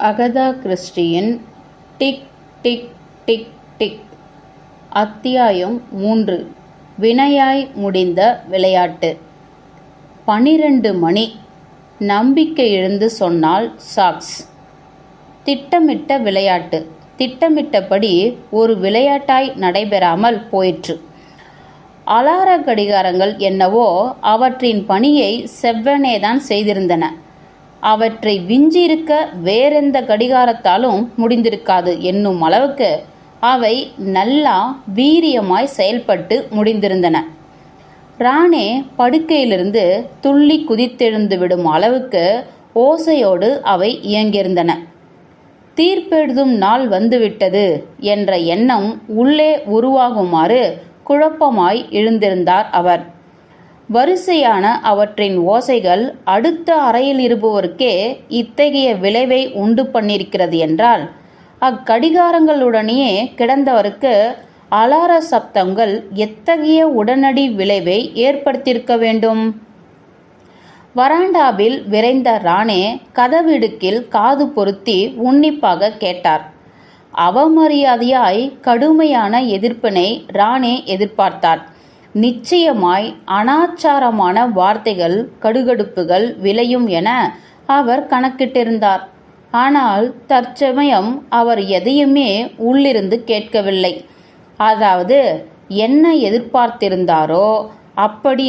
Agatha கிறிஸ்டியின் tick tick tick tick. அத்தியாயம் 3. வினையாய் முடிந்த விளையாட்டு. 12 மணி. நம்பிக்கை எழுந்து சொன்னாள் சாக்ஸ். திட்டமிட்ட விளையாட்டு. திட்டமிட்டபடி ஒரு விளையாட்டாய் நடைபெறாமல் போயிற்று. அலார கடிகாரங்கள் என்னவோ அவற்றின் பணியை செவ்வனேதான் செய்திருந்தன. அவற்றை விஞ்சியிருக்க வேறெந்த கடிகாரத்தாலும் முடிந்திருக்காது என்னும் அளவுக்கு அவை நல்லா வீரியமாய் செயல்பட்டு முடிந்திருந்தன. ராணே படுக்கையிலிருந்து துள்ளி குதித்தெழுந்து விடும் அளவுக்கு ஓசையோடு அவை இயங்கியிருந்தன. தீர்ப்பெழுதும் நாள் வந்துவிட்டது என்ற எண்ணம் உள்ளே உருவாகுமாறு குழப்பமாய் எழுந்திருந்தார் அவர். வரிசையான அவற்றின் ஓசைகள் அடுத்த அறையில் இருப்பவருக்கே இத்தகைய விளைவை உண்டு பண்ணியிருக்கிறது என்றால், அக்கடிகாரங்களுடனேயே கிடந்தவருக்கு அலார சப்தங்கள் எத்தகைய உடனடி விளைவை ஏற்படுத்தியிருக்க வேண்டும்? வராண்டாவில் விரைந்த ராணே கதவிடுக்கில் காது பொருத்தி உன்னிப்பாக கேட்டார். அவமரியாதையாய் கடுமையான எதிர்ப்பினை ராணே எதிர்பார்த்தார். நிச்சயமாய் அனாச்சாரமான வார்த்தைகள், கடுகடுப்புகள் விளையும் என அவர் கணக்கிட்டிருந்தார். ஆனால் தற்சமயம் அவர் எதையுமே உள்ளிருந்து கேட்கவில்லை. அதாவது என்ன எதிர்பார்த்திருந்தாரோ அப்படி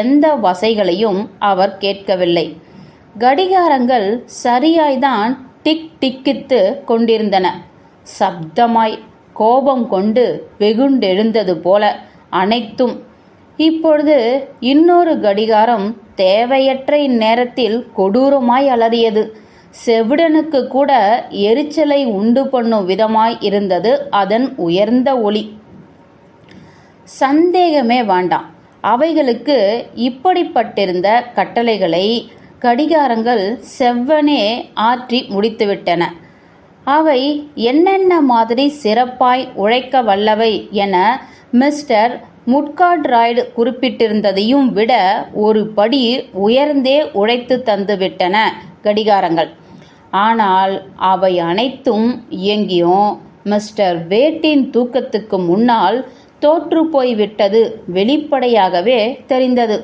எந்த வசைகளையும் அவர் கேட்கவில்லை. கடிகாரங்கள் சரியாய்தான் டிக் டிக்கித்து கொண்டிருந்தன. சப்தமாய், கோபம் கொண்டு வெகுண்டெழுந்தது போல அனைத்தும். இப்பொழுது இன்னொரு கடிகாரம் தேவையற்ற இந்நேரத்தில் கொடூரமாய் அலறியது. செவிடனுக்கு கூட எரிச்சலை உண்டு பண்ணும் விதமாய் இருந்தது அதன் உயர்ந்த ஒலி. சந்தேகமே வேண்டாம், அவைகளுக்கு இப்படிப்பட்டிருந்த கட்டளைகளை கடிகாரங்கள் செவ்வனே ஆற்றி முடித்துவிட்டன. அவை என்னென்ன மாதிரி சிறப்பாய் உழைக்க வல்லவை என மிஸ்டர் முட்கார்ட்ராய்டு குறிப்பிட்டிருந்ததையும் விட ஒரு படி உயர்ந்தே உழைத்து தந்துவிட்டன கடிகாரங்கள். ஆனால் அவை அனைத்தும் இயங்கியும் மிஸ்டர் வேட்டின் தூக்கத்துக்கு முன்னால் தோற்று போய்விட்டது வெளிப்படையாகவே தெரிந்தது.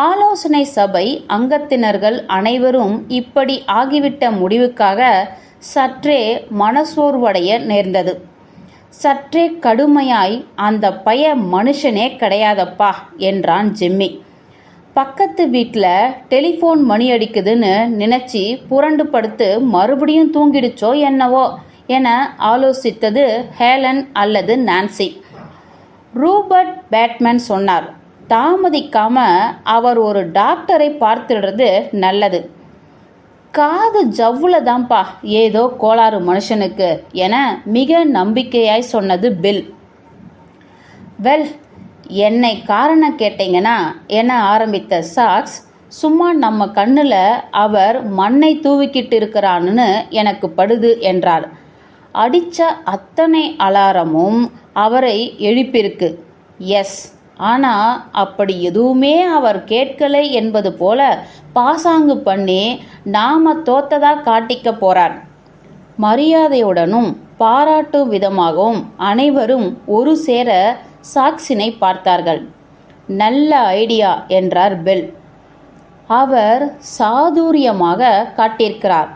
ஆலோசனை சபை அங்கத்தினர்கள் அனைவரும் இப்படி ஆகிவிட்ட முடிவுக்காக சற்றே மனசோர்வடைய நேர்ந்தது. சற்றே கடுமையாய், அந்த பய மனுஷனே கிடையாதப்பா என்றான் ஜிம்மி. பக்கத்து வீட்டில் டெலிஃபோன் மணி அடிக்குதுன்னு நினச்சி புரண்டு படுத்து மறுபடியும் தூங்கிடுச்சோ என்னவோ என ஆலோசித்தது ஹேலன் அல்லது நான்சி. ரூபர்ட் பேட்மேன் சொன்னார், தாமதிக்காம அவர் ஒரு டாக்டரை பார்த்துடுறது நல்லது. காது ஜவ்வுல தான்ப்பா ஏதோ கோளாறு மனுஷனுக்கு என மிக நம்பிக்கையாய் சொன்னது பில். வெல், என்னை காரணம் கேட்டீங்கன்னா என ஆரம்பித்த சாக்ஸ், சும்மா நம்ம கண்ணில் அவர் மண்ணை தூவிக்கிட்டு இருக்கிறான்னு எனக்கு படுது என்றார். அடித்த அத்தனை அலாரமும் அவரை எழுப்பியிருக்கு. எஸ், ஆனால் அப்படி எதுவுமே அவர் கேட்கலை என்பது போல பாசாங்கு பண்ணி நாம தோத்ததா காட்டிக்க போறார். மரியாதையுடனும் பாராட்டும் விதமாகவும் அனைவரும் ஒரு சேர சாக்ஸினை பார்த்தார்கள். நல்ல ஐடியா என்றார் பெல். அவர் சாதுரியமாக காட்டியிருக்கிறார்.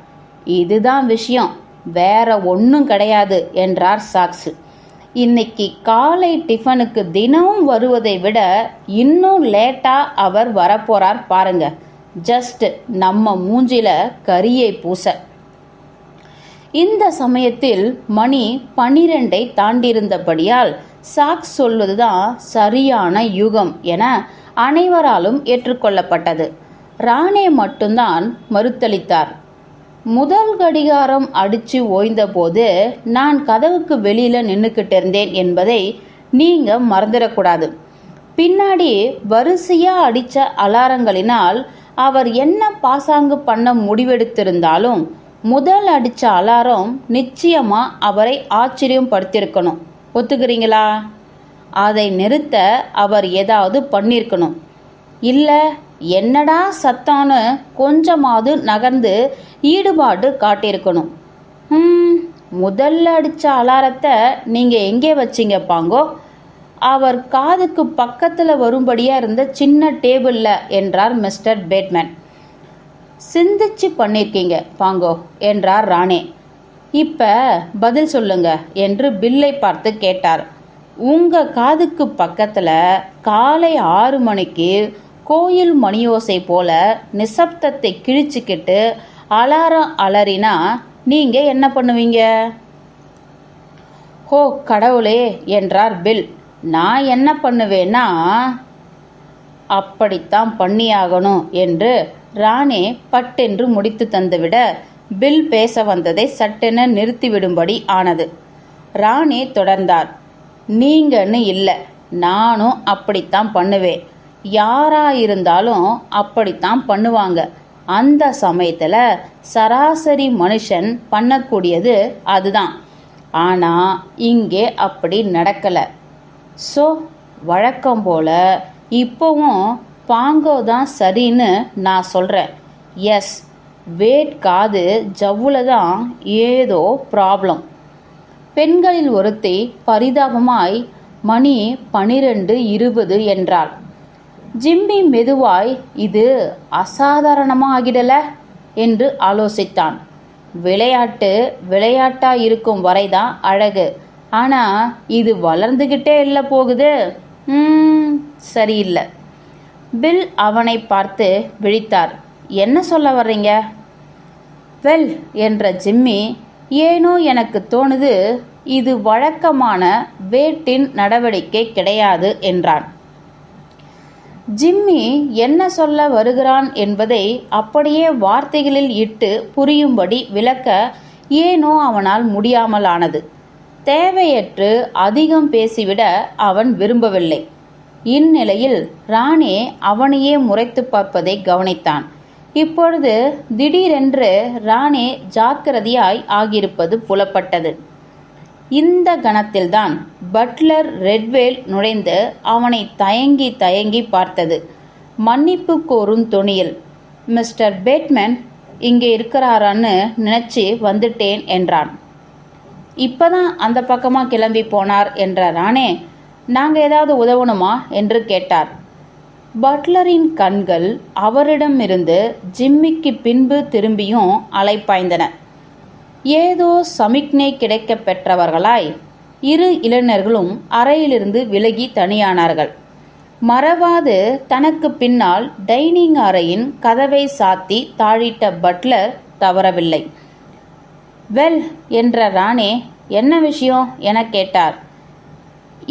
இதுதான் விஷயம், வேற ஒன்றும் கிடையாது என்றார் சாக்ஸ். இன்னைக்கு காலை டிஃபனுக்கு தினமும் வருவதை விட இன்னும் லேட்டா அவர் வரப்போறார் பாருங்க. ஜஸ்ட் நம்ம மூஞ்சில கரியை பூச. இந்த சமயத்தில் மணி 12 தாண்டியிருந்தபடியால் சாக்ஸ் சொல்வதுதான் சரியான யுகம் என அனைவராலும் ஏற்றுக்கொள்ளப்பட்டது. ராணே மட்டும்தான் மறுத்தளித்தார். முதல் கடிகாரம் அடிச்சு ஓய்ந்தபோது நான் கதவுக்கு வெளியில நின்றுக்கிட்டு இருந்தேன் என்பதை நீங்க மறந்துடக்கூடாது. பின்னாடி வரிசையா அடிச்ச அலாரங்களினால் அவர் என்ன பாசாங்கு பண்ண முடிவெடுத்திருந்தாலும் முதல் அடிச்ச அலாரம் நிச்சயமா அவரை ஆச்சரியம் படுத்திருக்கணும். ஒத்துக்கிறீங்களா? அதை நிறுத்த அவர் ஏதாவது பண்ணியிருக்கணும். இல்லை, என்னடா சத்தம்னு கொஞ்சமாவது நகர்ந்து ஈடுபாடு காட்டியிருக்கணும். முதல்ல அடித்த அலாரத்தை நீங்கள் எங்கே வச்சிங்க பாங்கோ? அவர் காதுக்கு பக்கத்தில் வரும்படியாக இருந்த சின்ன டேபிளில் என்றார் மிஸ்டர் பேட்மேன். சிந்திச்சு பண்ணியிருக்கீங்க பாங்கோ என்றார் ராணே. இப்போ பதில் சொல்லுங்க என்று பில்லை பார்த்து கேட்டார். உங்கள் காதுக்கு பக்கத்தில் காலை 6 மணிக்கு கோயில் மணியோசை போல நிசப்தத்தை கிழிச்சுக்கிட்டு அலாரம் அலறினா நீங்கள் என்ன பண்ணுவீங்க? ஹோ கடவுளே என்றார் பில். நான் என்ன பண்ணுவேன்னா, அப்படித்தான் பண்ணியாகணும் என்று ராணே பட்டென்று முடித்து தந்துவிட பில் பேச வந்ததை சட்டென நிறுத்திவிடும்படி ஆனது. ராணே தொடர்ந்தார். நீங்கன்னு இல்லை, நானும் அப்படித்தான் பண்ணுவேன். யாராயிருந்தாலும் அப்படித்தான் பண்ணுவாங்க. அந்த சமயத்தில் சராசரி மனுஷன் பண்ணக்கூடியது அதுதான். ஆனால் இங்கே அப்படி நடக்கலை. ஸோ வழக்கம் போல் இப்போவும் பாங்கோ தான் சரின்னு நான் சொல்கிறேன். எஸ், வேட் காது ஜவ்வுல தான் ஏதோ ப்ராப்ளம். பெண்களில் ஒருத்தி பரிதாபமாய் மணி 12:20 என்றாள். ஜிம்மி மெதுவாய் இது அசாதாரணமாகிடல என்று ஆலோசித்தான். விளையாட்டா இருக்கும் வரைதான் அழகு. ஆனால் இது வளர்ந்துக்கிட்டே இல்லை போகுது. சரியில்லை. பில் அவனை பார்த்து விழித்தார். என்ன சொல்ல வர்றீங்க? வெல் என்ற ஜிம்மி, ஏனோ எனக்கு தோணுது இது வழக்கமான வேட்டின் நடவடிக்கை கிடையாது என்றான். ஜிம்மி என்ன சொல்ல வருகிறான் என்பதை அப்படியே வார்த்தைகளில் இட்டு புரியும்படி விளக்க ஏனோ அவனால் முடியாமலானது. தேவையற்று அதிகம் பேசிவிட அவன் விரும்பவில்லை. இந்நிலையில் ராணே அவனையே முறைத்து பார்ப்பதை கவனித்தான். இப்பொழுது திடீரென்று ராணே ஜாக்கிரதையாய் ஆகியிருப்பது புலப்பட்டது. இந்த கணத்தில்தான் பட்லர் ரெட்வேல் நுழைந்து அவனை தயங்கி பார்த்தது. மன்னிப்பு கோரும் தொனியில், மிஸ்டர் பேட்மேன் இங்கே இருக்கிறாரான்னு நினச்சி வந்துட்டேன் என்றான். இப்போதான் அந்த பக்கமாக கிளம்பி போனார் என்ற ராணே, நாங்கள் ஏதாவது உதவணுமா என்று கேட்டார். பட்லரின் கண்கள் அவரிடமிருந்து ஜிம்மிக்கு பின்பு திரும்பியும் அலைப்பாய்ந்தன. ஏதோ சமிக்ஞை கிடைக்க பெற்றவர்களாய் இரு இளைஞர்களும் அறையிலிருந்து விலகி தனியானார்கள். மறவாது தனக்கு பின்னால் டைனிங் அறையின் கதவை சாத்தி தாழிட்ட பட்லர் தவறவில்லை. வெல் என்ற ராணே, என்ன விஷயம் என கேட்டார்.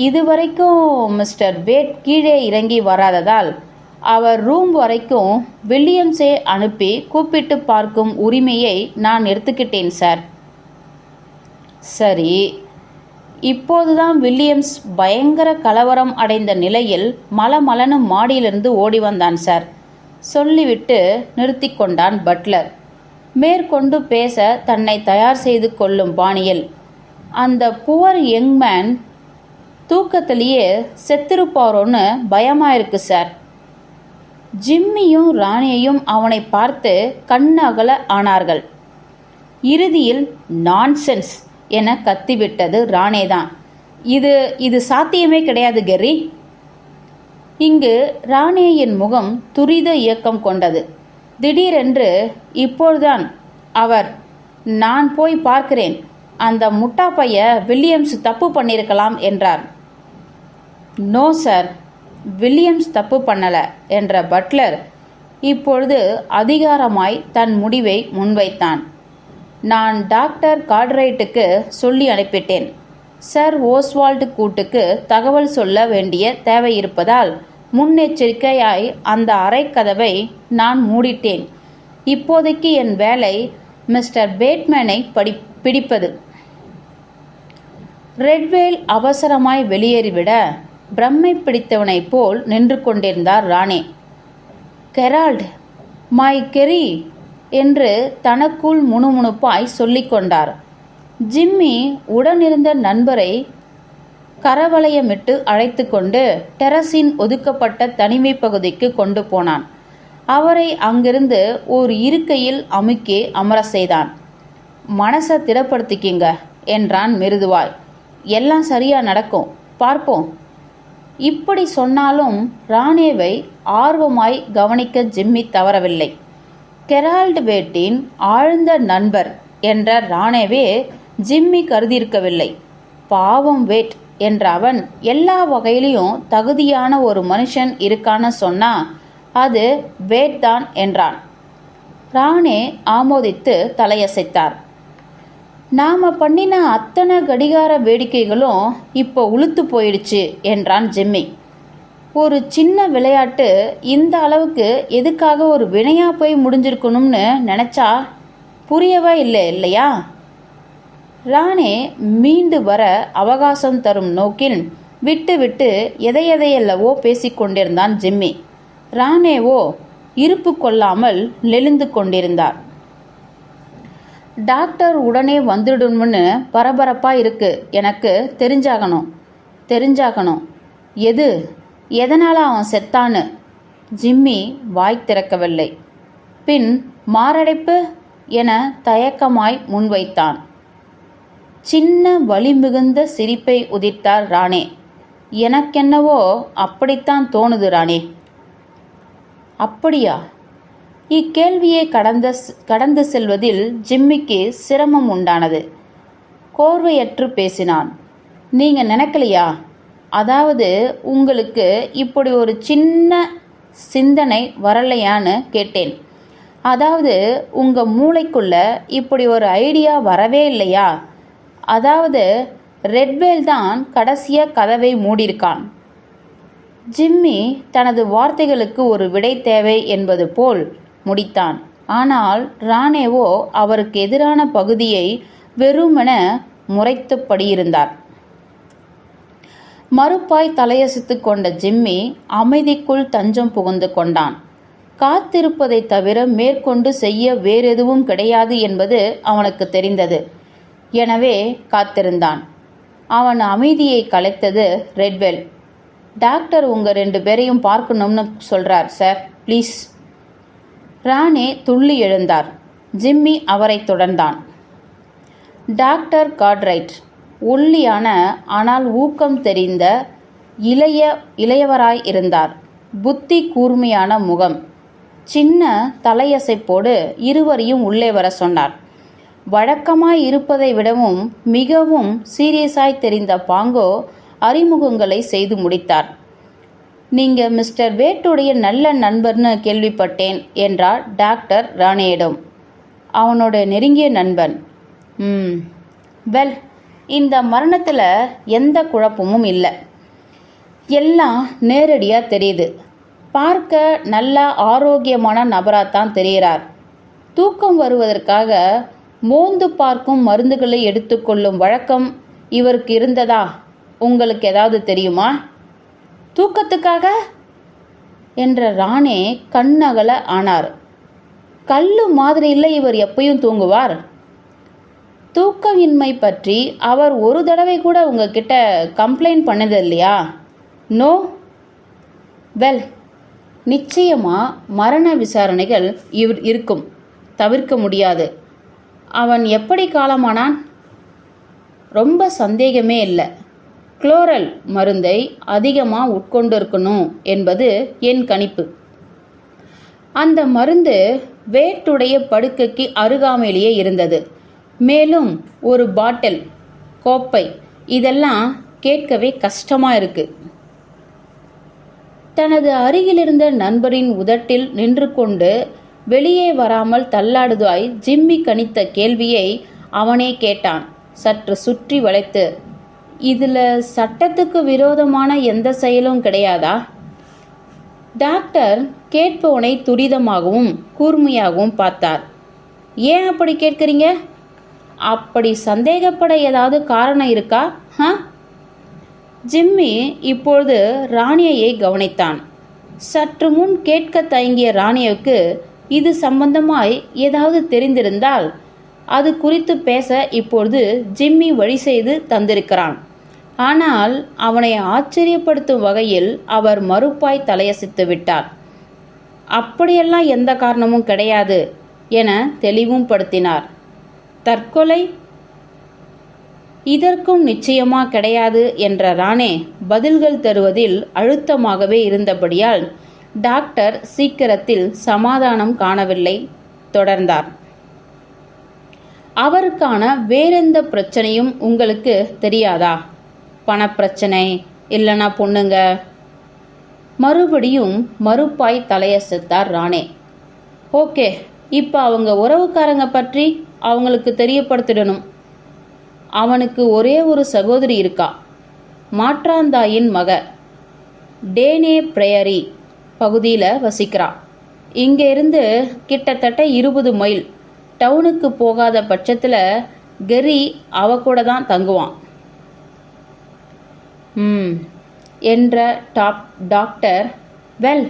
இதுவரைக்கும் மிஸ்டர் வேட் கீழே இறங்கி வராததால் அவர் ரூம் வரைக்கும் வில்லியம்ஸை அனுப்பி கூப்பிட்டு பார்க்கும் உரிமையை நான் எடுத்துக்கிட்டேன் சார். சரி, இப்போதுதான் வில்லியம்ஸ் பயங்கர கலவரம் அடைந்த நிலையில் மலமலனு மாடியிலிருந்து ஓடி வந்தான் சார். சொல்லிவிட்டு நிறுத்தி கொண்டான் பட்லர். மேற்கொண்டு பேச தன்னை தயார் செய்து கொள்ளும் பாணியில், அந்த புவர் யங்மேன் தூக்கத்திலேயே செத்திருப்பாரோன்னு பயமாயிருக்கு சார். ஜிம்மியும் ராணியையும் அவனை பார்த்து கண்ணகல ஆனார்கள். இறுதியில் நான்சென்ஸ் என கத்திவிட்டது ராணேதான். இது சாத்தியமே கிடையாது கெர்ரி. இங்கு ராணேயின் முகம் துரித இயக்கம் கொண்டது. திடீரென்று, இப்போதுதான் அவர், நான் போய் பார்க்கிறேன், அந்த முட்டா பைய வில்லியம்ஸ் தப்பு பண்ணியிருக்கலாம் என்றார். நோ சார், வில்லியம்ஸ் தப்பு பண்ணல என்ற பட்லர் இப்பொழுது அதிகாரமாய் தன் முடிவை முன்வைத்தான். நான் டாக்டர் கார்ட்ரைட்டுக்கு சொல்லி அனுப்பிட்டேன். சர் ஓஸ்வால்டு கூட்டுக்கு தகவல் சொல்ல வேண்டிய தேவை இருப்பதால் முன்னெச்சரிக்கையாய் அந்த அறைக்கதவை நான் மூடிட்டேன். இப்போதைக்கு என் வேலை மிஸ்டர் பேட்மேனை பிடிப்பது. ரெட்வேல் அவசரமாய் வெளியேறிவிட பிரம்மை பிடித்தவனைப் போல் நின்று கொண்டிருந்தார் ராணே. கெரால்ட், மை கெரி என்று தனக்குள் முணுமுணுப்பாய் சொல்லிக்கொண்டார். ஜிம்மி உடனிருந்த நண்பரை கரவளையமிட்டு அழைத்து கொண்டு டெரஸின் ஒதுக்கப்பட்ட தனிமை பகுதிக்கு கொண்டு போனான். அவரை அங்கிருந்து ஒரு இருக்கையில் அமுக்கி அமர செய்தான். மனசை திடப்படுத்திக்கிங்க என்றான் மிருதுவாய். எல்லாம் சரியா நடக்கும், பார்ப்போம். இப்படி சொன்னாலும் ராணேவை ஆர்வமாய் கவனிக்க ஜிம்மி தவறவில்லை. கெரால்டு வேட்டின் ஆழ்ந்த நண்பர் என்ற ராணேவே ஜிம்மி கருதியிருக்கவில்லை. பாவம் வேட் என்ற அவன் எல்லா வகையிலையும் தகுதியான ஒரு மனுஷன் இருக்கான்னு சொன்னா அது வேட் தான் என்றான். ராணே ஆமோதித்து தலையசைத்தார். நாம பண்ணின அத்தனை கடிகார வேடிக்கைகளும் இப்போ உளுத்து போயிடுச்சு என்றான் ஜிம்மி. ஒரு சின்ன விளையாட்டு இந்த அளவுக்கு எதுக்காக ஒரு வினையா போய் முடிஞ்சிருக்கணும்னு நினைச்சா புரியவே இல்லை இல்லையா? ராணே மீண்டு வர அவகாசம் தரும் நோக்கில் விட்டு விட்டு எதையெதையல்லவோ பேசிக்கொண்டிருந்தான் ஜிம்மி. ராணேவோ இருப்பு கொள்ளாமல் நெளிந்து கொண்டிருந்தார். டாக்டர் உடனே வந்துடும்னு பரபரப்பா இருக்கு. எனக்கு தெரிஞ்சாகணும். எதனால அவன் செத்தான்னு ஜிம்மி வாய் திறக்கவில்லை. பின் மாரடைப்பு என தயக்கமாய் முன்வைத்தான். சின்ன வலி மிகுந்த சிரிப்பை உதிர்த்தார் ராணே. எனக்கென்னவோ அப்படித்தான் தோணுது ராணே. அப்படியா? இக்கேள்வியை கடந்து செல்வதில் ஜிம்மிக்கு சிரமம் உண்டானது. கோர்வையற்று பேசினான். நீங்க நினைக்கலையா? அதாவது உங்களுக்கு இப்படி ஒரு சின்ன சிந்தனை வரலையான்னு கேட்டேன். அதாவது உங்க மூளைக்குள்ள இப்படி ஒரு ஐடியா வரவே இல்லையா? அதாவது ரெட்வேல் தான் கடைசியா கதவை மூடியிருக்கான். ஜிம்மி தனது வார்த்தைகளுக்கு ஒரு விடை தேவை என்பது போல் முடித்தான். ஆனால் ராணேவோ அவருக்கு எதிரான பகுதியை வெறுமென முறைத்தபடியிருந்தார். மறுப்பாய் தலையசித்து கொண்ட ஜிம்மி அமைதிக்குள் தஞ்சம் புகுந்து கொண்டான். காத்திருப்பதை தவிர மேற்கொண்டு செய்ய வேறெதுவும் கிடையாது என்பது அவனுக்கு தெரிந்தது. எனவே காத்திருந்தான். அவன் அமைதியை கலைத்தது ரெட்வெல். டாக்டர் உங்க 2 பேரையும் பார்க்கணும்னு சொல்றார் சார், ப்ளீஸ். ராணே துள்ளி எழுந்தார். ஜிம்மி அவரை தொடர்ந்தான். டாக்டர் கார்ட்ரைட் ஒல்லியான ஆனால் ஊக்கம் தெரிந்த இளையவராய் இருந்தார். புத்தி கூர்மையான முகம், சின்ன தலையசைப்போடு இருவரையும் உள்ளே வர சொன்னார். வழக்கமாய் இருப்பதை விடவும் மிகவும் சீரியஸாய் தெரிந்த பாங்கோ அறிமுகங்களை செய்து முடித்தார். நீங்க மிஸ்டர் வேட்டுடைய நல்ல நண்பர்னு கேள்விப்பட்டேன் என்றார் டாக்டர் ராணேயிடம். அவனோட நெருங்கிய நண்பன். வெல், இந்த மரணத்தில் எந்த குழப்பமும் இல்லை. எல்லாம் நேரடியாக தெரியுது. பார்க்க நல்ல ஆரோக்கியமான நபராகத்தான் தெரிகிறார். தூக்கம் வருவதற்காக மோந்து பார்க்கும் மருந்துகளை எடுத்துக்கொள்ளும் வழக்கம் இவருக்கு இருந்ததா உங்களுக்கு ஏதாவது தெரியுமா? தூக்கத்துக்காக என்ற ராணே கண்ணகல ஆனார். கல்லு மாதிரி இல்லை இவர் எப்பயும் தூங்குவார். தூக்கமின்மை பற்றி அவர் ஒரு தடவை கூட உங்ககிட்ட கம்ப்ளைண்ட் பண்ணது இல்லையா? நோ. வெல், நிச்சயமா மரண விசாரணைகள் இருக்கும், தவிர்க்க முடியாது. அவன் எப்படி காலமானான்? ரொம்ப சந்தேகமே இல்லை. குளோரல் மருந்தை அதிகமாக உட்கொண்டிருக்கணும் என்பது என் கணிப்பு. அந்த மருந்து வேட்டுடைய படுக்கைக்கு அருகாமையிலேயே இருந்தது. மேலும் ஒரு பாட்டில், கோப்பை, இதெல்லாம் கேட்கவே கஷ்டமா இருக்கு. தனது அருகிலிருந்த நண்பரின் உதட்டில் நின்று கொண்டு வெளியே வராமல் தள்ளாடுதாய் ஜிம்மி கணித்த கேள்வியை அவனே கேட்டான், சற்று சுற்றி வளைத்து. இதுல சட்டத்துக்கு விரோதமான எந்த செயலும் கிடையாதா? டாக்டர் கேட்பவனை துரிதமாகவும் கூர்மையாகவும் பார்த்தார். ஏன் அப்படி கேட்குறீங்க? அப்படி சந்தேகப்பட ஏதாவது காரணம் இருக்கா? ஜிம்மி இப்பொழுது ராணியை கவனித்தான். சற்று முன் கேட்க தயங்கிய ராணியவுக்கு இது சம்பந்தமாய் ஏதாவது தெரிந்திருந்தால் அது குறித்து பேச இப்பொழுது ஜிம்மி வழி செய்து தந்திருக்கிறான். ஆனால் அவனை ஆச்சரியப்படுத்தும் வகையில் அவர் மறுப்பாய் தலையசித்து விட்டார். அப்படியெல்லாம் எந்த காரணமும் கிடையாது என தெளிவும் படுத்தினார். தற்கொலை? இதற்கும் நிச்சயமா கிடையாது என்ற ராணே பதில்கள் தருவதில் அழுத்தமாகவே இருந்தபடியால் டாக்டர் சீக்கிரத்தில் சமாதானம் காணவில்லை. தொடர்ந்தார். அவருக்கான வேறெந்த பிரச்சனையும் உங்களுக்கு தெரியாதா? பணப்பிரச்சனை இல்லைனா பொண்ணுங்க? மறுபடியும் மறுப்பாய் தலையசைத்தார் ராணே. ஓகே, இப்போ அவங்க உறவுக்காரங்க பற்றி அவங்களுக்கு தெரியப்படுத்திடணும். அவனுக்கு ஒரே ஒரு சகோதரி இருக்கா, மாற்றாந்தாயின் மக. டேனே பிரேயரி பகுதியில் வசிக்கிறா. இங்கே இருந்து கிட்டத்தட்ட 20 மைல். டவுனுக்கு போகாத பட்சத்தில் கெரி அவ கூட தான் தங்குவான் என்ற டாக்டர் வெல்,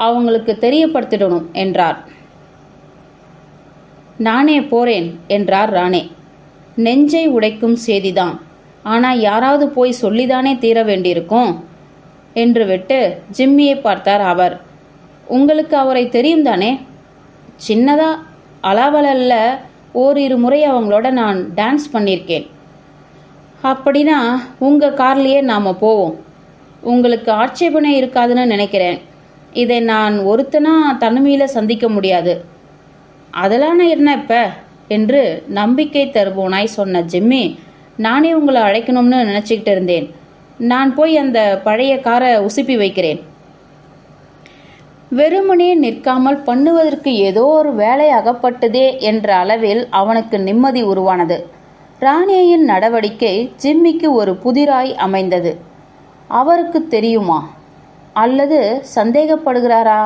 அவங்களுக்கு தெரியப்படுத்திடணும் என்றார். நானே போறேன் என்றார் ராணே. நெஞ்சை உடைக்கும் செய்திதான், ஆனால் யாராவது போய் சொல்லிதானே தீர வேண்டியிருக்கும் என்று விட்டு ஜிம்மியை பார்த்தார் அவர். உங்களுக்கு அவரை தெரியும் தானே? சின்னதா அளவலல்ல ஓரிரு முறை அவங்களோட நான் டான்ஸ் பண்ணியிருக்கேன். அப்படின்னா உங்கள் கார்லேயே நாம் போவோம். உங்களுக்கு ஆட்சேபனை இருக்காதுன்னு நினைக்கிறேன். இதை நான் ஒருத்தனா தனிமையில் சந்திக்க முடியாது. அதெல்லாம் என்ன இப்போ என்று நம்பிக்கை தருவோனாய் சொன்ன ஜிம்மி, நானே உங்களை அழைக்கணும்னு நினச்சிக்கிட்டு இருந்தேன். நான் போய் அந்த பழைய காரை உசுப்பி வைக்கிறேன். வெறுமனே நிற்காமல் பண்ணுவதற்கு ஏதோ ஒரு வேலை அகப்பட்டதே என்ற அளவில் அவனுக்கு நிம்மதி உருவானது. ராணேயின் நடவடிக்கை ஜிம்மிக்கு ஒரு புதிராய் அமைந்தது. அவருக்கு தெரியுமா அல்லது சந்தேகப்படுகிறாரா?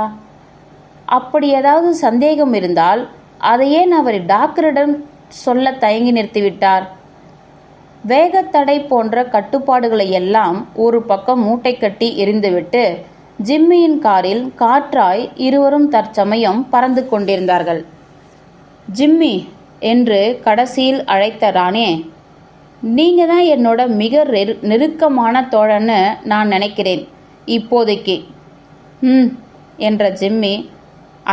அப்படி ஏதாவது சந்தேகம் இருந்தால் அதையே அவர் டாக்டரிடம் சொல்ல தயங்கி நிறுத்திவிட்டார். வேகத்தடை போன்ற கட்டுப்பாடுகளை எல்லாம் ஒரு பக்கம் மூட்டை கட்டி எரிந்துவிட்டு ஜிம்மியின் காரில் காற்றாய் இருவரும் தற்சமயம் பறந்து கொண்டிருந்தார்கள். ஜிம்மி என்று கடைசியில் அழைத்த ராணே, நீங்க தான் என்னோட மிக நெருக்கமான தோழன்னு நான் நினைக்கிறேன் இப்போதைக்கு. என்ற ஜிம்மி,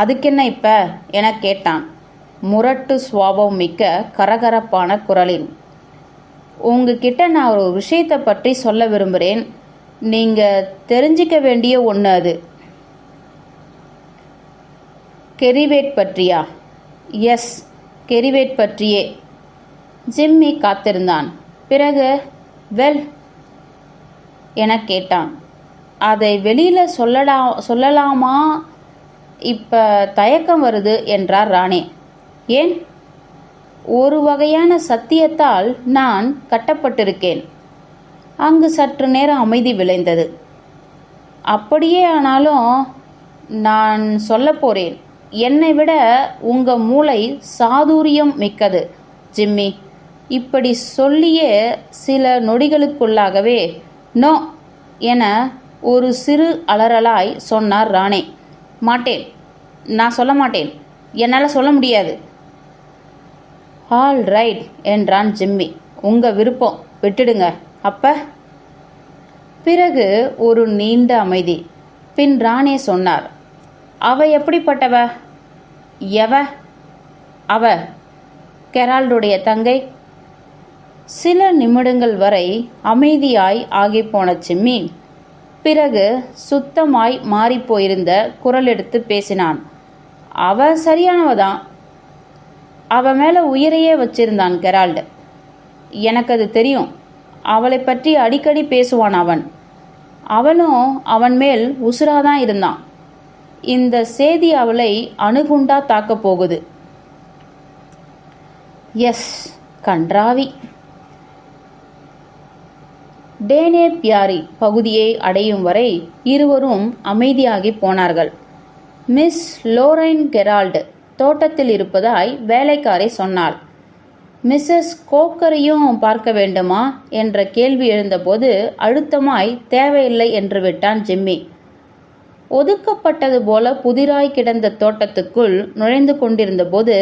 அதுக்கென்ன இப்ப என கேட்டான் முரட்டு சுவாபம் மிக்க கரகரப்பான குரலில். உங்ககிட்ட நான் ஒரு விஷயத்தை பற்றி சொல்ல விரும்புகிறேன். நீங்கள் தெரிஞ்சிக்க வேண்டிய ஒன்று. அது கெரிவேட் பற்றியா? எஸ், கெரிவேட் பற்றியே. ஜிம்மி காத்திருந்தான். பிறகு வெல் என கேட்டான். அதை வெளியில் சொல்லலாமா? இப்போ தயக்கம் வருது என்றார் ராணே. ஏன்? ஒரு வகையான சத்தியத்தால் நான் கட்டப்பட்டிருக்கேன். அங்கு சற்று நேரம் அமைதி விளைந்தது. அப்படியே ஆனாலும் நான் சொல்ல போறேன். என்னை விட உங்கள் மூளை சாதுரியம் மிக்கது ஜிம்மி. இப்படி சொல்லியே சில நொடிகளுக்குள்ளாகவே நோ என ஒரு சிறு அலறலாய் சொன்னார் ராணே. மாட்டேன், நான் சொல்ல மாட்டேன், என்னால் சொல்ல முடியாது. ஆல் ரைட் என்றான் ஜிம்மி. உங்கள் விருப்பம், விட்டுடுங்க. அப்ப பிறகு ஒரு நீண்ட அமைதி. பின் ராணே சொன்னார், அவ எப்படிப்பட்டவ? எவ? அவ கெரால்டுடைய தங்கை. சில நிமிடங்கள் வரை அமைதியாய் ஆகிப்போன ஜிம்மி பிறகு சுத்தமாய் மாறிப்போயிருந்த குரல் எடுத்து பேசினான். அவ சரியானவதான். அவ மேலே உயிரையே வச்சிருந்தான் கெரால்டு. எனக்கு அது தெரியும். அவளை பற்றி அடிக்கடி பேசுவான் அவன். அவனும் அவன் மேல் உசுராதான் இருந்தான். இந்த செய்தி அவளை அணுகுண்டா தாக்கப் போகுது. எஸ், கன்றாவி. டேனே பியாரி பகுதியை அடையும் வரை இருவரும் அமைதியாகி போனார்கள். மிஸ் லோரைன் கெரால்டு தோட்டத்தில் இருப்பதாய் வேலைக்காரை சொன்னாள். மிஸ்ஸஸ் கோக்கரையும் பார்க்க வேண்டுமா என்ற கேள்வி எழுந்தபோது அழுத்தமாய் தேவையில்லை என்று விட்டான் ஜிம்மி. ஒதுக்கப்பட்டது போல புதிராய் கிடந்த தோட்டத்துக்குள் நுழைந்து கொண்டிருந்த போது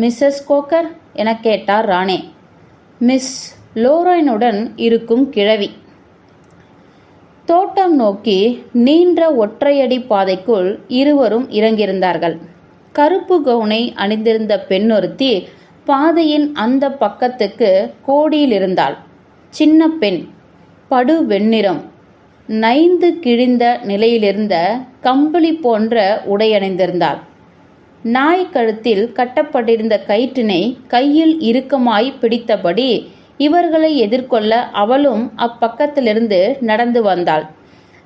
மிஸ்ஸஸ் கோக்கர் என கேட்டார் ராணே. மிஸ் லோரைனுடன் இருக்கும் கிழவி. தோட்டம் நோக்கி நீண்ட ஒற்றையடி பாதைக்குள் இருவரும் இறங்கியிருந்தார்கள். கருப்பு கவுனை அணிந்திருந்த பெண்ணொருத்தி பாதையின் அந்த பக்கத்துக்கு கோடியில் இருந்தாள். சின்ன பெண், படு வெண்ணிறம், நைந்து கிழிந்த நிலையிலிருந்த கம்பளி போன்ற உடையணிந்திருந்தாள். நாய் கழுத்தில் கட்டப்பட்டிருந்த கயிற்றினை கையில் இறுக்கமாய் பிடித்தபடி இவர்களை எதிர்கொள்ள அவளும் அப்பக்கத்திலிருந்து நடந்து வந்தாள்.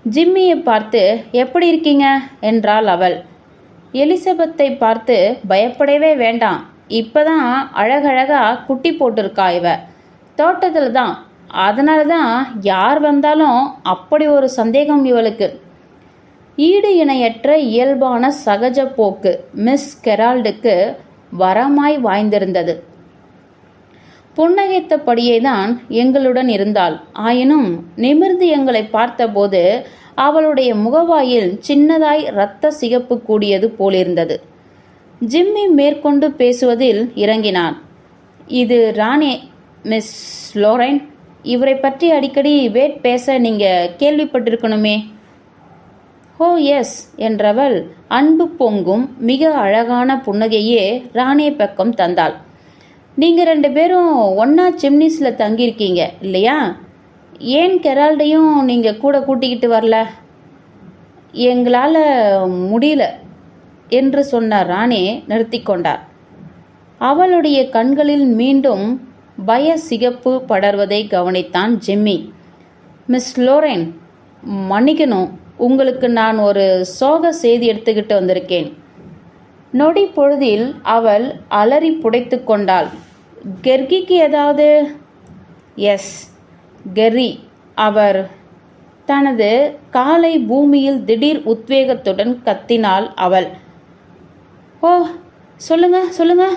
ஜிம்மியை பார்த்து, எப்படி இருக்கீங்க என்றாள் அவள். எலிசபெத்தை பார்த்து, பயப்படவே வேண்டாம், இப்பதான் அழகழகா குட்டி போட்டிருக்கா இவ, தோட்டத்தில் தான், அதனால தான் யார் வந்தாலும் அப்படி ஒரு சந்தேகம் இவளுக்கு. ஈடு இணையற்ற இயல்பான சகஜ போக்கு மிஸ் கெரால்டுக்கு வரமாய் வாய்ந்திருந்தது. புன்னகைத்தபடியே தான் எங்களுடன் இருந்தாள். ஆயினும் நிமிர்ந்து எங்களை பார்த்தபோது அவளுடைய முகவாயில் சின்னதாய் இரத்த சிகப்பு கூடியது போலிருந்தது. ஜிம்மி மேற்கொண்டு பேசுவதில் இறங்கினான். இது ராணி, மிஸ் லோரென். இவரை பற்றி அடிக்கடி வேட் பேச நீங்க கேள்விப்பட்டிருக்கணுமே. ஓ எஸ் என்றவள் அன்பு பொங்கும் மிக அழகான புன்னகையே ராணியை பக்கம் தந்தாள். நீங்கள் 2 பேரும் ஒன்றா சிம்னிஸில் தங்கியிருக்கீங்க இல்லையா? ஏன் கெரால்டையும் நீங்கள் கூட கூட்டிக்கிட்டு வரல? எங்களால் முடியல என்று சொன்ன ராணி நிறுத்தி கொண்டார். அவளுடைய கண்களில் மீண்டும் பய சிகப்பு படர்வதை கவனித்தான் ஜிம்மி. மிஸ் லோரென், மன்னிக்கணும், உங்களுக்கு நான் ஒரு சோக செய்தி எடுத்துக்கிட்டு வந்திருக்கேன். நொடி பொழுதில் அவள் அலறி புடைத்து கொண்டாள். கெர்கிக்கு ஏதாவது? S, Kerry. அவர் தனது காலை பூமியில் திடீர் உத்வேகத்துடன் கத்தினாள் அவள். ஓ, சொல்லுங்க சொல்லுங்க.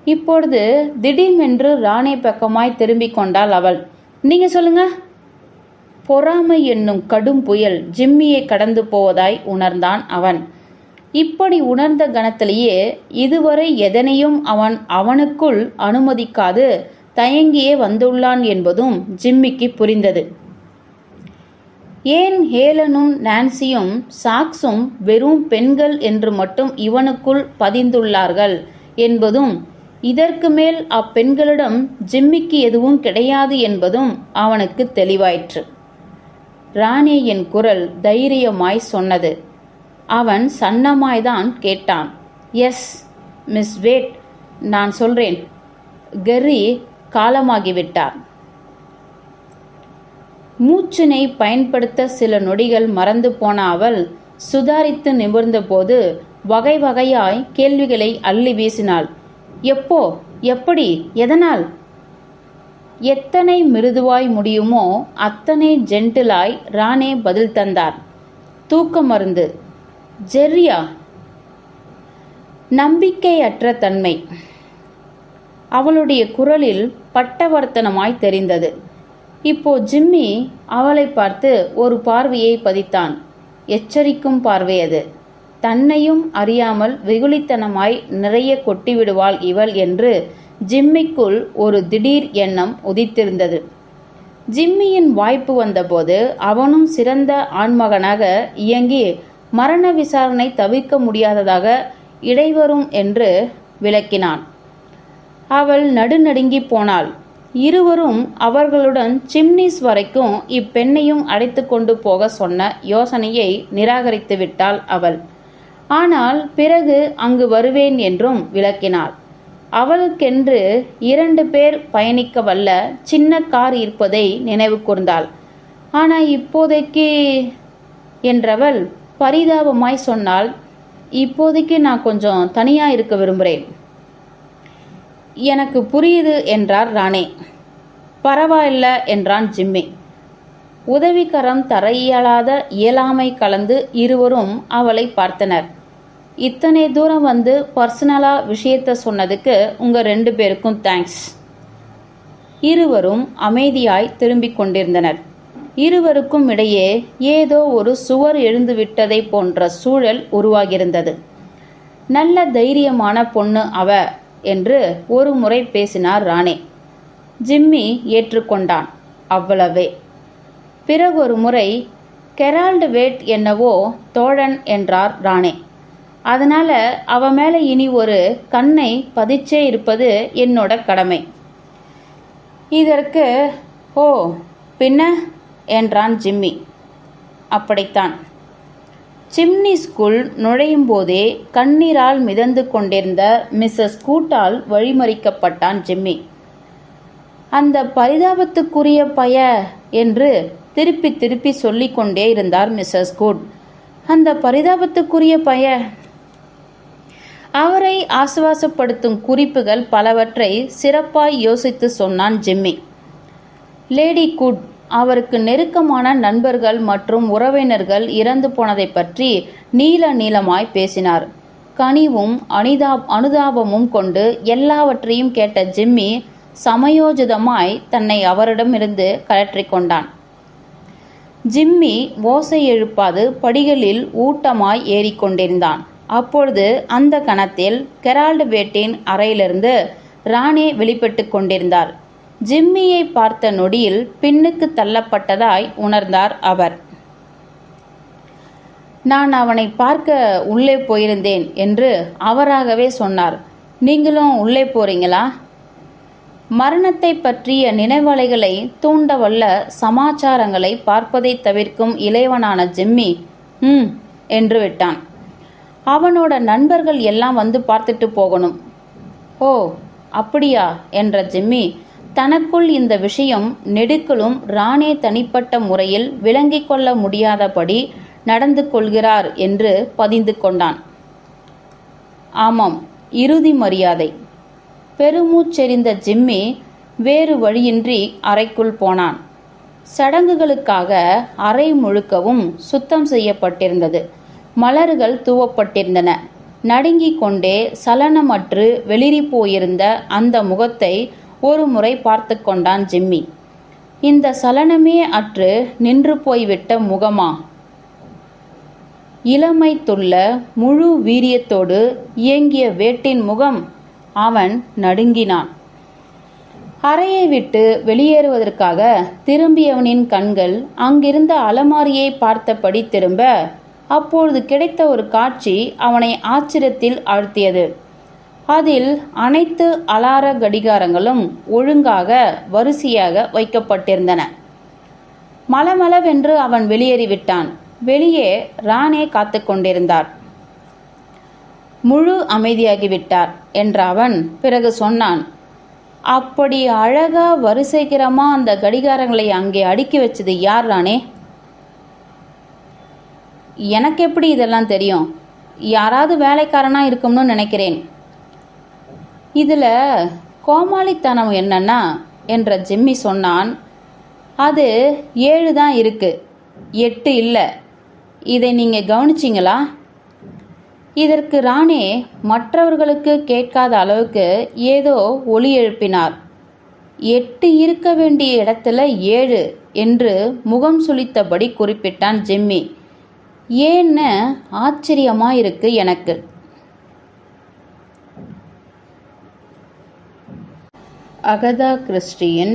இப்பொழுது திடீரென்று ராணி பக்கமாய் திரும்பிக் கொண்டாள் அவள். நீங்க சொல்லுங்க. பொறாமை என்னும் கடும் புயல் ஜிம்மியை கடந்து போவதாய் உணர்ந்தான் அவன். இப்படி உணர்ந்த கணத்திலேயே இதுவரை எதனையும் அவன் அவனுக்குள் அனுமதிக்காது தயங்கியே வந்துள்ளான் என்பதும் ஜிம்மிக்கு புரிந்தது. ஏன் ஹேலனும் நான்சியும் சாக்ஸும் வெறும் பெண்கள் என்று மட்டும் இவனுக்குள் பதிந்துள்ளார்கள் என்பதும், இதற்கு மேல் அப்பெண்களிடம் ஜிம்மிக்கு எதுவும் கிடையாது என்பதும் அவனுக்கு தெளிவாயிற்று. ராணியின் குரல் தைரியமாய் சொன்னது. அவன் சன்னமாய்தான் கேட்டான். எஸ் மிஸ் வேட், நான் சொல்றேன். கெர்ரி காலமாகிவிட்டார். மூச்சினை பயன்படுத்த சில நொடிகள் மறந்து போன அவள் சுதாரித்து நிமிர்ந்தபோது வகை வகையாய் கேள்விகளை அள்ளி வீசினாள். எப்போ, எப்படி, எதனால்? எத்தனை மிருதுவாய் முடியுமோ அத்தனை ஜென்டிலாய் ராணே பதில் தந்தார். தூக்க மருந்து. ஜெர்ரியா? நம்பிக்கையற்ற தன்மை அவளுடைய குரலில் பட்டவர்த்தனமாய் தெரிந்தது. இப்போ ஜிம்மி அவளை பார்த்து ஒரு பார்வையை பதித்தான். எச்சரிக்கும் பார்வை அது. தன்னையும் அறியாமல் வெகுளித்தனமாய் நிறைய கொட்டிவிடுவாள் இவள் என்று ஜிம்மிக்குள் ஒரு திடீர் எண்ணம் உதித்திருந்தது. ஜிம்மியின் வாய்ப்பு வந்தபோது அவனும் சிறந்த ஆண்மகனாக இயங்கி மரண விசாரணை தவிர்க்க முடியாததாக இடைவரும் என்று விளக்கினான். அவள் நடுநடுங்கி போனாள். இருவரும் அவர்களுடன் சிம்னிஸ் வரைக்கும் இப்பெண்ணையும் அழைத்து கொண்டு போக சொன்ன யோசனையை நிராகரித்து விட்டாள் அவள். ஆனால் பிறகு அங்கு வருவேன் என்றும் விளக்கினாள். அவளுக்கென்று 2 பேர் பயணிக்க வல்ல சின்ன கார் இருப்பதை நினைவு கூர்ந்தாள். ஆனால் இப்போதைக்கு என்றவள் பரிதாபமாய் சொன்னாள். இப்போதைக்கு நான் கொஞ்சம் தனியாக இருக்க விரும்புகிறேன். எனக்கு புரியுது என்றார் ராணே. பரவாயில்ல என்றான் ஜிம்மி. உதவிக்கரம் தர இயலாமை கலந்து இருவரும் அவளை பார்த்தனர். இத்தனை தூரம் வந்து பர்சனலா விஷயத்த சொன்னதுக்கு உங்க 2 பேருக்கும் தேங்க்ஸ். இருவரும் அமைதியாய் திரும்பிக் கொண்டிருந்தனர். இருவருக்கும் இடையே ஏதோ ஒரு சுவர் எழுந்து விட்டதை போன்ற சூழல் உருவாகியிருந்தது. நல்ல தைரியமான பொண்ணு அவ என்று ஒரு முறை பேசினார் ராணே. ஜிம்மி ஏற்றுக்கொண்டான். அவ்வளவே. பிறகு ஒரு முறை கெரால்டு வேட் என்னவோ தோழன் என்றார் ராணே. அதனால அவ மேல இனி ஒரு கண்ணை பதிச்சே இருப்பது என்னோட கடமை. இதற்கு ஓ பின்ன என்றான் ஜிம்மி. அப்படித்தான். சிம்னிஸ்குள் நுழையும் போதே கண்ணீரால் மிதந்து கொண்டிருந்த மிஸ்ஸஸ் கூட்டால் வழிமறிக்கப்பட்டான் ஜிம்மி. அந்த பரிதாபத்துக்குரிய பய என்று திருப்பி திருப்பி சொல்லிக்கொண்டே இருந்தார் மிஸ்ஸஸ் கூட். அந்த பரிதாபத்துக்குரிய பய. அவரை ஆசுவாசப்படுத்தும் குறிப்புகள் பலவற்றை சிறப்பாய் யோசித்து சொன்னான் ஜிம்மி. லேடி கூட் அவருக்கு நெருக்கமான நண்பர்கள் மற்றும் உறவினர்கள் இறந்து போனதை பற்றி நீல நீளமாய் பேசினார். கனிவும் அனுதாபமும் கொண்டு எல்லாவற்றையும் கேட்ட ஜிம்மி சமயோஜிதமாய் தன்னை அவரிடமிருந்து கழற்றிக்கொண்டான். ஜிம்மி ஓசை எழுப்பாது படிகளில் ஊட்டமாய் ஏறிக்கொண்டிருந்தான். அப்பொழுது அந்த கணத்தில் கெரால்டு வேட்டின் அறையிலிருந்து ராணே வெளிப்பட்டு கொண்டிருந்தார். ஜிம்மியை பார்த்த நொடியில் பின்னுக்கு தள்ளப்பட்டதாய் உணர்ந்தார் அவர். நான் அவனை பார்க்க உள்ளே போயிருந்தேன் என்று அவராகவே சொன்னார். நீங்களும் உள்ளே போறீங்களா? மரணத்தை பற்றிய நினைவலைகளை தூண்டவல்ல சமாச்சாரங்களை பார்ப்பதை தவிர்க்கும் இளையவனான ஜிம்மி என்று விட்டான். அவனோட நண்பர்கள் எல்லாம் வந்து பார்த்துட்டு போகணும். ஓ அப்படியா என்ற ஜிம்மி தனக்குள் இந்த விஷயம் நெடுக்கலும் ராணே தனிப்பட்ட முறையில் விளங்கிக் கொள்ள முடியாதபடி நடந்து கொள்கிறார் என்று பதிந்து கொண்டான். ஆமாம், இறுதி மரியாதை. பெருமூச்செறிந்த ஜிம்மி வேறு வழியின்றி அறைக்குள் போனான். சடங்குகளுக்காக அறை முழுக்கவும் சுத்தம் செய்யப்பட்டிருந்தது. மலர்கள் தூவப்பட்டிருந்தன. நடுங்கிக் கொண்டே சலனமற்று வெளிரி போயிருந்த அந்த முகத்தை ஒரு முறை பார்த்து கொண்டான் ஜிம்மி. இந்த சலனமே அற்று நின்று போய்விட்ட முகமா? இளமை துள்ள முழு வீரியத்தோடு இயங்கிய வேட்டின் முகம். அவன் நடுங்கினான். அறையை விட்டு வெளியேறுவதற்காக திரும்பியவனின் கண்கள் அங்கிருந்த அலமாரியை பார்த்தபடி திரும்ப, அப்பொழுது கிடைத்த ஒரு காட்சி அவனை ஆச்சரியத்தில் ஆழ்த்தியது. அதில் அனைத்து அலார கடிகாரங்களும் ஒழுங்காக வரிசையாக வைக்கப்பட்டிருந்தன. மளமளவென்று அவன் வெளியேறிவிட்டான். வெளியே ராணே காத்து கொண்டிருந்தார். முழு அமைதியாகிவிட்டார் என்ற அவன் பிறகு சொன்னான், அப்படி அழகா வரிசைக்கிரமா அந்த கடிகாரங்களை அங்கே அடுக்கி வச்சது யார் ராணே? எனக்கு எப்படி இதெல்லாம் தெரியும்? யாராவது வேலைக்காரனா இருக்கும்னு நினைக்கிறேன். இதுல கோமாளித்தனம் என்னன்னா என்ற ஜிம்மி சொன்னான், அது 7 தான் இருக்கு, 8 இல்லை. இதை நீங்க கவனிச்சிங்களா? இதற்கு ராணே மற்றவர்களுக்கு கேட்காத அளவுக்கு ஏதோ ஒலி எழுப்பினார். 8 இருக்க வேண்டிய இடத்துல 7 என்று முகம் சுளித்தபடி குறிப்பிட்டான் ஜிம்மி. ஏன்னு ஆச்சரியமா இருக்கு எனக்கு. அகதா கிறிஸ்டியின்